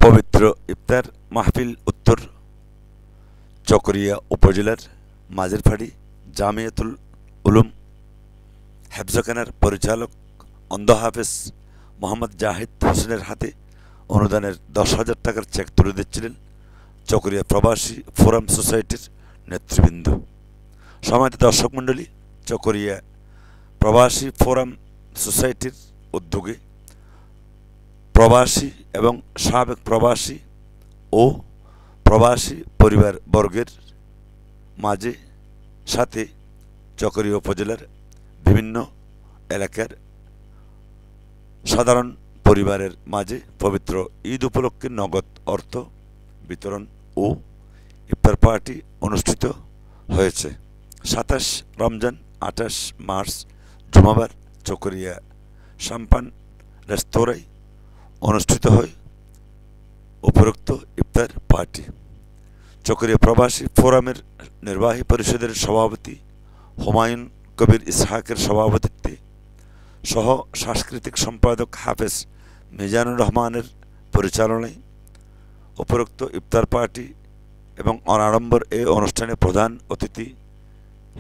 পবিত্র ইফতার মাহফিল উত্তর চকরিয়া উপজেলার মাঝেরফাড়ি জামিয়াতুল উলুম হেফজখানার পরিচালক অন্ধ হাফেজ মোহাম্মদ জাহিদ হোসেনের হাতে অনুদানের 10,000 টাকার চেক তুলে দিচ্ছিলেন চকরিয়া প্রবাসী ফোরাম সোসাইটির নেতৃবৃন্দ। সম্মানিত দর্শক মণ্ডলী, চকরিয়া প্রবাসী ফোরাম সোসাইটির উদ্যোগে প্রবাসী এবং সাবেক প্রবাসী ও প্রবাসী পরিবারবর্গের মাঝে সাথে চকরিয়া উপজেলার বিভিন্ন এলাকার সাধারণ পরিবারের মাঝে পবিত্র ঈদ উপলক্ষে নগদ অর্থ বিতরণ ও ইফতার পার্টি অনুষ্ঠিত হয়েছে। 27 রমজান 28 মার্চ জুমাবার চকরিয়া সাম্পান রেস্তোরাঁয় অনুষ্ঠিত হয় উপরোক্ত ইফতার পার্টি। চকরিয়া প্রবাসী ফোরামের নির্বাহী পরিষদের সভাপতি হুমায়ুন কবির ইসহাকের সভাপতিত্বে সহ সাংস্কৃতিক সম্পাদক হাফেজ মিজানুর রহমানের পরিচালনায় উপরোক্ত ইফতার পার্টি এবং অনাড়ম্বর এই অনুষ্ঠানে প্রধান অতিথি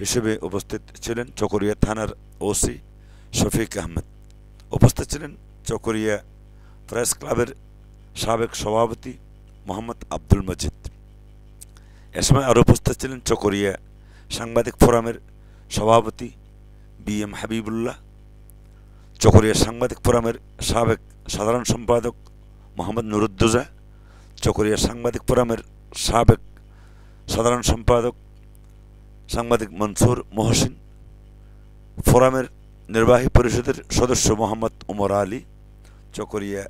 হিসেবে উপস্থিত ছিলেন চকরিয়া থানার ওসি শফিক আহমেদ। উপস্থিত ছিলেন চকরিয়া প্রেস ক্লাবের সাবেক সভাপতি মোহাম্মদ আব্দুল মজিদ। এ সময় আরও উপস্থিত ছিলেন চকরিয়া সাংবাদিক ফোরামের সভাপতি BM হাবিবুল্লাহ, চকরিয়া সাংবাদিক ফোরামের সাবেক সাধারণ সম্পাদক মোহাম্মদ নুরুদ্দোজা, চকরিয়া সাংবাদিক ফোরামের সাবেক সাধারণ সম্পাদক সাংবাদিক মনসুর মহসিন, ফোরামের নির্বাহী পরিষদের সদস্য মোহাম্মদ উমর আলী, চকরিয়া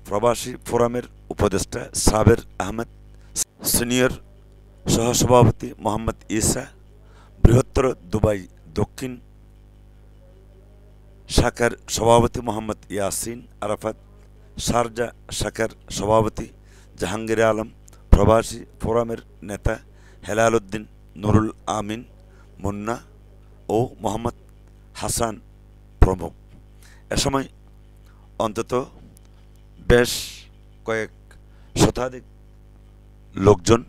প্রবাসী ফোরামের উপদেষ্টা সাবের আহমেদ, সিনিয়র সহসভাপতি মোহাম্মদ ইসা, বৃহত্তর দুবাই দক্ষিণ শাখার সভাপতি মোহাম্মদ ইয়াসিন আরাফাত, শারজা শাখার সভাপতি জাহাঙ্গীর আলম, প্রবাসী ফোরামের নেতা হেলাল উদ্দিন, নুরুল আমিন, মুন্না ও মোহাম্মদ হাসান প্রমুখ। এ সময় অন্তত বেশ কয়েক শতাধিক লোকজন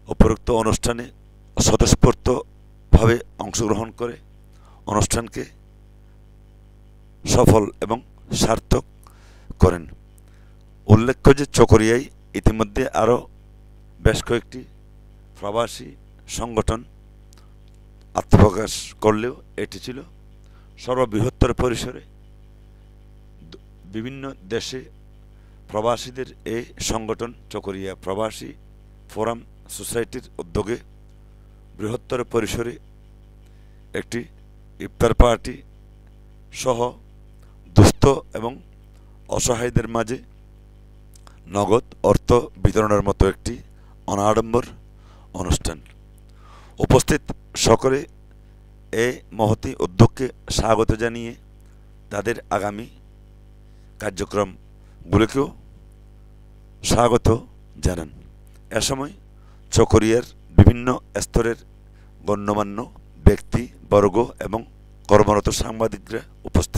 উপরোক্ত অনুষ্ঠানে স্বতঃস্ফূর্তভাবে অংশগ্রহণ করে অনুষ্ঠানকে সফল এবং সার্থক করেন। উল্লেখ্য যে চকরিয়ায় ইতিমধ্যে আরও বেশ কয়েকটি প্রবাসী সংগঠন আত্মপ্রকাশ করলেও এটি ছিল সর্ববৃহত্তর পরিসরে বিভিন্ন দেশে প্রবাসীদের এই সংগঠন চকরিয়া প্রবাসী ফোরাম সোসাইটির উদ্যোগে বৃহত্তর পরিসরে একটি ইফতার পার্টি সহ দুস্থ এবং অসহায়দের মাঝে নগদ অর্থ বিতরণের মতো একটি অনাড়ম্বর অনুষ্ঠান। উপস্থিত সকলে এই মহতি উদ্যোগকে স্বাগত জানিয়ে তাদের আগামী কার্যক্রমগুলিকেও স্বাগত জানান। এ সময় চকরিয়ার বিভিন্ন স্তরের গণ্যমান্য ব্যক্তিবর্গ এবং কর্মরত সাংবাদিকরা উপস্থিত